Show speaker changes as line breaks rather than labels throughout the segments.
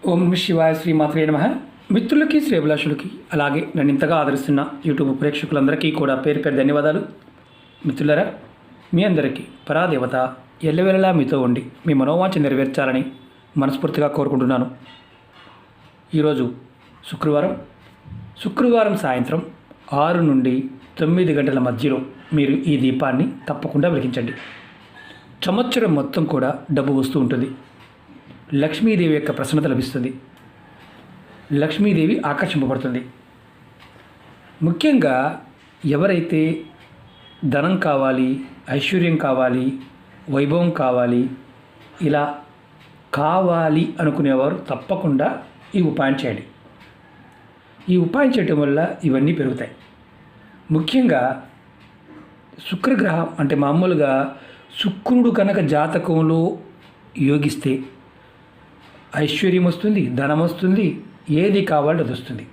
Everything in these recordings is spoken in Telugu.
ఓం నమ శివాయ శ్రీమాత్రే నమః. మిత్రులకి శ్రేభిలాషులకి అలాగే నన్ను ఇంతగా ఆదరిస్తున్న యూట్యూబ్ ప్రేక్షకులందరికీ కూడా పేరు పేరు ధన్యవాదాలు. మిత్రులరా, మీ అందరికీ పరాదేవత ఎల్లవేళలా మీతో ఉండి మీ మనోవాంఛ నెరవేర్చాలని మనస్ఫూర్తిగా కోరుకుంటున్నాను. ఈరోజు శుక్రవారం సాయంత్రం 6 నుండి 9 గంటల మధ్యలో మీరు ఈ దీపాన్ని తప్పకుండా వెలిగించండి. సంవత్సరం మొత్తం కూడా డబ్బు వస్తూ ఉంటుంది. లక్ష్మీదేవి యొక్క ప్రసన్నత లభిస్తుంది. లక్ష్మీదేవి ఆకర్షింపబడుతుంది. ముఖ్యంగా ఎవరైతే ధనం కావాలి, ఐశ్వర్యం కావాలి, వైభవం కావాలి, ఇలా కావాలి అనుకునేవారు తప్పకుండా ఈ ఉపాయం చేయండి. ఈ ఉపాయం చేయటం వల్ల ఇవన్నీ పెరుగుతాయి. ముఖ్యంగా శుక్రగ్రహం అంటే మామూలుగా శుక్రుడు కనుక జాతకంలో యోగిస్తే ఐశ్వర్యం వస్తుంది, ధనం వస్తుంది, ఏది కావాలో అది వస్తుంది.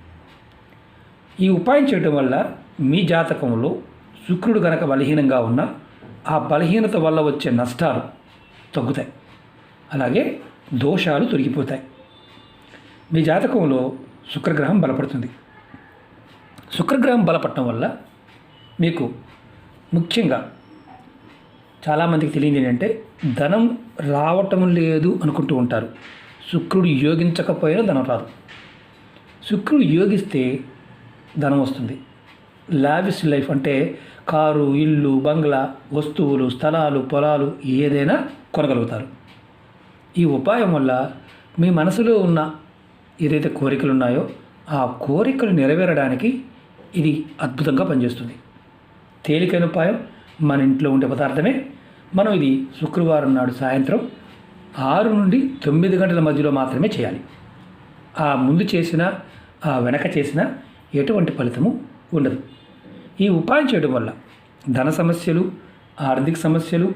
ఈ ఉపాయం చేయటం వల్ల మీ జాతకంలో శుక్రుడు కనుక బలహీనంగా ఉన్న ఆ బలహీనత వల్ల వచ్చే నష్టాలు తగ్గుతాయి. అలాగే దోషాలు తొలగిపోతాయి. మీ జాతకంలో శుక్రగ్రహం బలపడుతుంది. శుక్రగ్రహం బలపడటం వల్ల మీకు ముఖ్యంగా చాలామందికి తెలియదు ఏంటంటే ధనం రావటం లేదు అనుకుంటూ ఉంటారు. శుక్రుడు యోగించకపోయినా ధనం రాదు. శుక్రుడు యోగిస్తే ధనం వస్తుంది. లావిష్ లైఫ్ అంటే కారు, ఇల్లు, బంగ్లా, వస్తువులు, స్థలాలు, పొలాలు ఏదైనా కొనగలుగుతారు. ఈ ఉపాయం వల్ల మీ మనసులో ఉన్న ఏదైతే కోరికలు ఉన్నాయో ఆ కోరికలు నెరవేరడానికి ఇది అద్భుతంగా పనిచేస్తుంది. తేలికైన ఉపాయం, మన ఇంట్లో ఉండే పదార్థమే. మనం ఇది శుక్రవారం నాడు సాయంత్రం 6 నుండి 9 గంటల మధ్యలో మాత్రమే చేయాలి. ఆ ముందు చేసిన, ఆ వెనక చేసిన ఎటువంటి ఫలితము ఉండదు. ఈ ఉపాయం చేయడం వల్ల ధన సమస్యలు, ఆర్థిక సమస్యలు,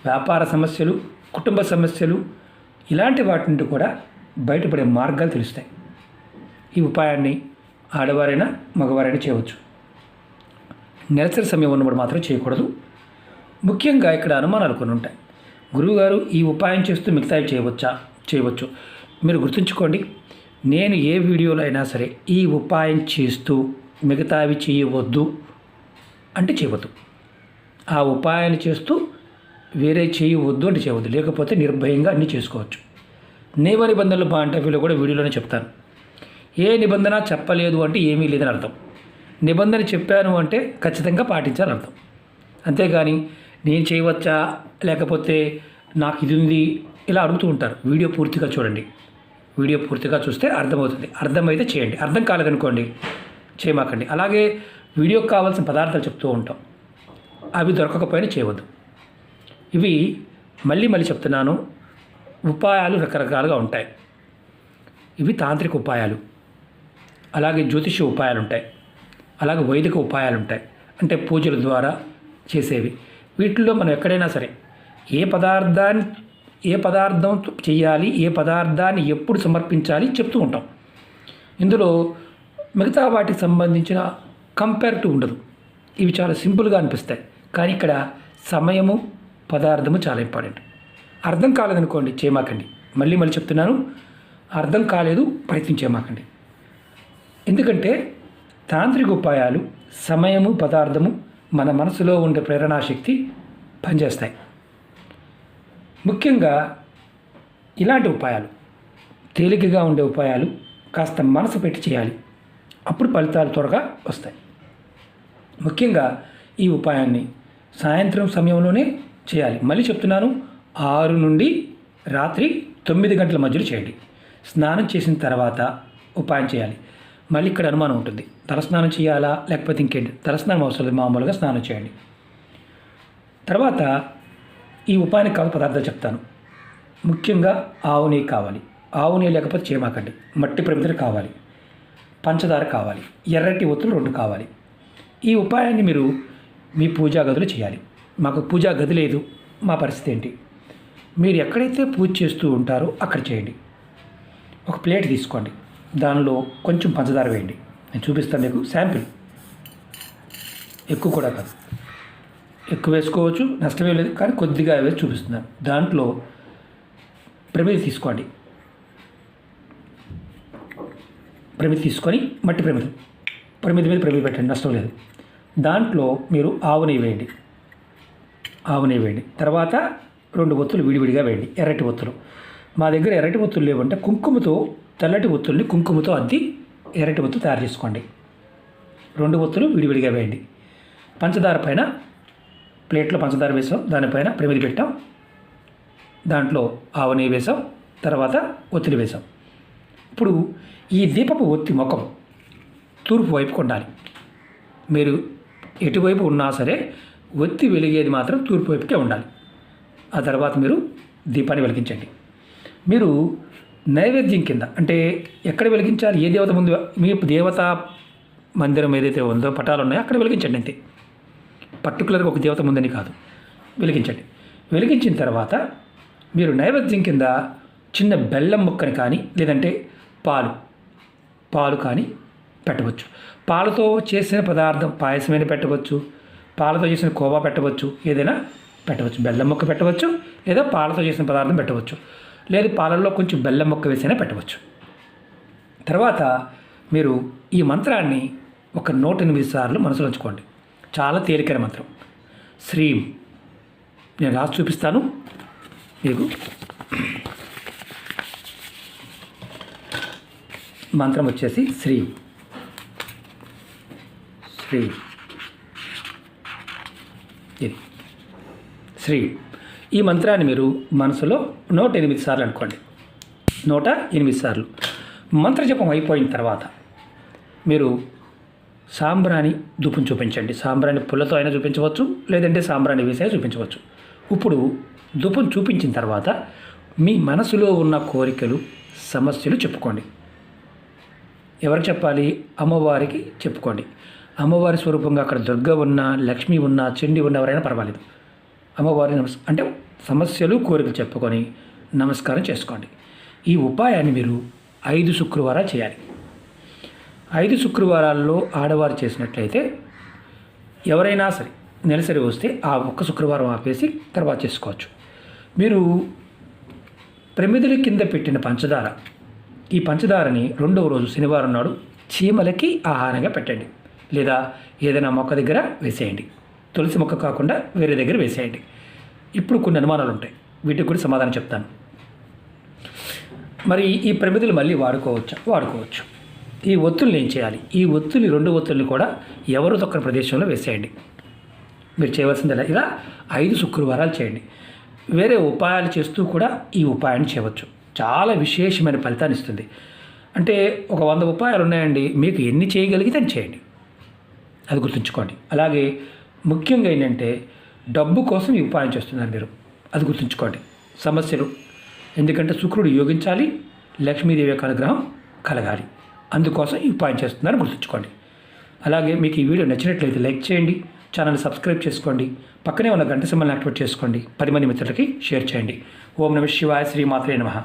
వ్యాపార సమస్యలు, కుటుంబ సమస్యలు ఇలాంటి వాటి నుండి కూడా బయటపడే మార్గాలు తెలుస్తాయి. ఈ ఉపాయాన్ని ఆడవారైనా మగవారైనా చేయవచ్చు. నెలసరి సమయం ఉన్నప్పుడు మాత్రం చేయకూడదు. ముఖ్యంగా ఇక్కడ అనుమానాలు కొన్ని ఉంటాయి. గురువుగారు ఈ ఉపాయం చేస్తూ మిగతావి చేయవచ్చు. మీరు గుర్తుంచుకోండి, నేను ఏ వీడియోలో అయినా సరే ఈ ఉపాయం చేస్తూ మిగతావి చేయవద్దు అంటే చేయవద్దు. ఆ ఉపాయాన్ని చేస్తూ వేరే చేయవద్దు అంటే చేయవద్దు. లేకపోతే నిర్భయంగా అన్నీ చేసుకోవచ్చు. నియమ నిబంధనలు పాయింట్ ఆఫ్ వ్యూలో కూడా వీడియోలోనే చెప్తాను. ఏ నిబంధన చెప్పలేదు అంటే ఏమీ లేదని అర్థం. నిబంధన చెప్పాను అంటే ఖచ్చితంగా పాటించాలని అర్థం. అంతేగాని నేను చేయవచ్చా, లేకపోతే నాకు ఇది ఉంది, ఇలా అడుగుతూ ఉంటారు. వీడియో పూర్తిగా చూడండి. వీడియో పూర్తిగా చూస్తే అర్థమవుతుంది. అర్థమైతే చేయండి. అర్థం కాలేదనుకోండి చేయమాకండి. అలాగే వీడియోకి కావాల్సిన పదార్థాలు చెప్తూ ఉంటాం. అవి దొరకకపోయినా చేయవద్దు. ఇవి మళ్ళీ చెప్తున్నాను, ఉపాయాలు రకరకాలుగా ఉంటాయి. ఇవి తాంత్రిక ఉపాయాలు, అలాగే జ్యోతిష ఉపాయాలు ఉంటాయి, అలాగే వైదిక ఉపాయాలు ఉంటాయి. అంటే పూజల ద్వారా చేసేవి. వీటిల్లో మనం ఎక్కడైనా సరే ఏ పదార్థం చేయాలి, ఏ పదార్థాన్ని ఎప్పుడు సమర్పించాలి చెప్తూ ఉంటాం. ఇందులో మిగతా వాటికి సంబంధించిన కంపేరిటివ్ ఉండదు. ఇవి చాలా సింపుల్గా అనిపిస్తాయి. కానీ ఇక్కడ సమయము, పదార్థము చాలా ఇంపార్టెంట్. అర్థం కాలేదనుకోండి చేయమాకండి. మళ్ళీ చెప్తున్నాను, అర్థం కాలేదు ప్రయత్నం చేయమాకండి. ఎందుకంటే తాంత్రిక ఉపాయాలు సమయము, పదార్థము మన మనసులో ఉండే ప్రేరణాశక్తి పనిచేస్తాయి. ముఖ్యంగా ఇలాంటి ఉపాయాలు, తేలికగా ఉండే ఉపాయాలు కాస్త మనసు పెట్టి చేయాలి. అప్పుడు ఫలితాలు త్వరగా వస్తాయి. ముఖ్యంగా ఈ ఉపాయాన్ని సాయంత్రం సమయంలోనే చేయాలి. మళ్ళీ చెప్తున్నాను, 6 నుండి రాత్రి 9 గంటల మధ్యలో చేయండి. స్నానం చేసిన తర్వాత ఉపాయం చేయాలి. మళ్ళీ ఇక్కడ అనుమానం ఉంటుంది, తలస్నానం చేయాలా లేకపోతే ఇంకేంటి? తలస్నానం అవసరం లేదు, మామూలుగా స్నానం చేయండి. తర్వాత ఈ ఉపాయానికి కావాలి పదార్థాలు చెప్తాను. ముఖ్యంగా ఆవు నెయ్యి కావాలి. ఆవు నెయ్యి లేకపోతే చేయమాకండి. మట్టి ప్రమిదలు కావాలి, పంచదార కావాలి, ఎర్రటి ఒత్తులు 2 కావాలి. ఈ ఉపాయాన్ని మీరు మీ పూజా గదిలో చేయాలి. మాకు పూజా గది లేదు, మా పరిస్థితి ఏంటి? మీరు ఎక్కడైతే పూజ చేస్తూ ఉంటారో అక్కడ చేయండి. ఒక ప్లేట్ తీసుకోండి, దానిలో కొంచెం పంచదార వేయండి. నేను చూపిస్తాను మీకు శాంపిల్. ఎక్కువ కూడా కాదు, ఎక్కువ వేసుకోవచ్చు, నష్టమే లేదు. కానీ కొద్దిగా వేసి చూపిస్తున్నాను. దాంట్లో ప్రమిద తీసుకోండి. ప్రమిది తీసుకొని మట్టి ప్రమిది మీద ప్రమిది పెట్టండి, నష్టం లేదు. దాంట్లో మీరు ఆవు నెయ్యి వేయండి. తర్వాత 2 ఒత్తులు విడివిడిగా వేయండి, ఎర్రటి ఒత్తులు. మా దగ్గర ఎర్రటి ఒత్తులు లేవంటే కుంకుమతో, తెల్లటి ఒత్తుల్ని కుంకుమతో అద్ది ఎర్రటి ఒత్తు తయారు చేసుకోండి. 2 ఒత్తులు విడివిడిగా వేయండి. పంచదార పైన ప్లేట్లో పంచదార వేసాం, దానిపైన ప్రమిది పెట్టాం, దాంట్లో ఆవు నెయ్యి వేసాం, తర్వాత ఒత్తులు వేసాం. ఇప్పుడు ఈ దీపపు ఒత్తి ముఖం తూర్పు వైపుకు ఉండాలి. మీరు ఎటువైపు ఉన్నా సరే ఒత్తి వెలిగేది మాత్రం తూర్పు వైపుకే ఉండాలి. ఆ తర్వాత మీరు దీపాన్ని వెలిగించండి. మీరు నైవేద్యం కింద అంటే ఎక్కడ వెలిగించాలి, ఏ దేవత ముందు, మీ దేవతా మందిరం ఏదైతే ఉందో పటాలు ఉన్నాయో అక్కడ వెలిగించండి అంతే. పర్టికులర్గా ఒక దేవత ముందని కాదు, వెలిగించండి. వెలిగించిన తర్వాత మీరు నైవేద్యం కింద చిన్న బెల్లం ముక్కని కానీ లేదంటే పాలు కానీ పెట్టవచ్చు. పాలతో చేసిన పదార్థం పాయసమైన పెట్టవచ్చు, పాలతో చేసిన కోవా పెట్టవచ్చు, ఏదైనా పెట్టవచ్చు. బెల్లం ముక్క పెట్టవచ్చు, లేదా పాలతో చేసిన పదార్థం పెట్టవచ్చు, లేదు పాలల్లో కొంచెం బెల్లం ముక్క వేసైనా పెట్టవచ్చు. తర్వాత మీరు ఈ మంత్రాన్ని ఒక 108 సార్లు మనసులో ఉంచుకోండి. చాలా తేలికైన మంత్రం. శ్రీం, నేను రాసి చూపిస్తాను మీకు. మంత్రం వచ్చేసి శ్రీం. ఇది శ్రీం. ఈ మంత్రాన్ని మీరు మనసులో 108 సార్లు అనుకోండి. 108 సార్లు మంత్రజపం అయిపోయిన తర్వాత మీరు సాంబ్రాణి ధూపం చూపించండి. సాంబ్రాణి పుల్లతో అయినా చూపించవచ్చు, లేదంటే సాంబ్రాణి వేసే చూపించవచ్చు. ఇప్పుడు ధూపం చూపించిన తర్వాత మీ మనసులో ఉన్న కోరికలు, సమస్యలు చెప్పుకోండి. ఎవరికి చెప్పాలి? అమ్మవారికి చెప్పుకోండి. అమ్మవారి స్వరూపంగా అక్కడ దుర్గ ఉన్నా, లక్ష్మి ఉన్నా, చండి ఉన్నా ఎవరైనా పర్వాలేదు. అమ్మవారి అంటే సమస్యలు, కోరికలు చెప్పుకొని నమస్కారం చేసుకోండి. ఈ ఉపాయాన్ని మీరు 5 శుక్రవారాలు చేయాలి. 5 శుక్రవారాల్లో ఆడవారు చేసినట్లయితే ఎవరైనా సరే నెలసరి వస్తే ఆ ఒక్క శుక్రవారం ఆపేసి తర్వాత చేసుకోవచ్చు. మీరు ప్రమిదల కింద పెట్టిన పంచదార, ఈ పంచదారని 2వ రోజు శనివారం నాడు చీమలకి ఆహారంగా పెట్టండి, లేదా ఏదైనా మొక్క దగ్గర వేసేయండి. తులసి మొక్క కాకుండా వేరే దగ్గర వేసేయండి. ఇప్పుడు కొన్ని అనుమానాలు ఉంటాయి, వీటికి కూడా సమాధానం చెప్తాను. మరి ఈ ప్రమిదలు మళ్ళీ వాడుకోవచ్చు. ఈ ఒత్తుల్ని ఏం చేయాలి? ఈ 2 ఒత్తుల్ని కూడా ఎవరు తొక్కని ప్రదేశంలో వేసేయండి. మీరు చేయవలసింది ఇలా 5 శుక్రవారాలు చేయండి. వేరే ఉపాయాలు చేస్తూ కూడా ఈ ఉపాయాన్ని చేయవచ్చు. చాలా విశేషమైన ఫలితాన్ని ఇస్తుంది. అంటే ఒక 100 ఉపాయాలు ఉన్నాయండి, మీకు ఎన్ని చేయగలిగితే అని చేయండి, అది గుర్తుంచుకోండి. అలాగే ముఖ్యంగా ఏంటంటే డబ్బు కోసం ఈ ఉపాయం చేస్తున్నారు మీరు, అది గుర్తుంచుకోండి. సమస్యలు, ఎందుకంటే శుక్రుడు యోగించాలి, లక్ష్మీదేవి యొక్క అనుగ్రహం కలగాలి, అందుకోసం ఈ ఉపాయం చేస్తున్నారు, గుర్తుంచుకోండి. అలాగే మీకు ఈ వీడియో నచ్చినట్లయితే లైక్ చేయండి, ఛానల్ని సబ్స్క్రైబ్ చేసుకోండి, పక్కనే ఉన్న గంట సింబల్ని యాక్టివేట్ చేసుకోండి, 10 మంది మిత్రులకి షేర్ చేయండి. ఓం నమః శివాయ, శ్రీమాత్రే నమః.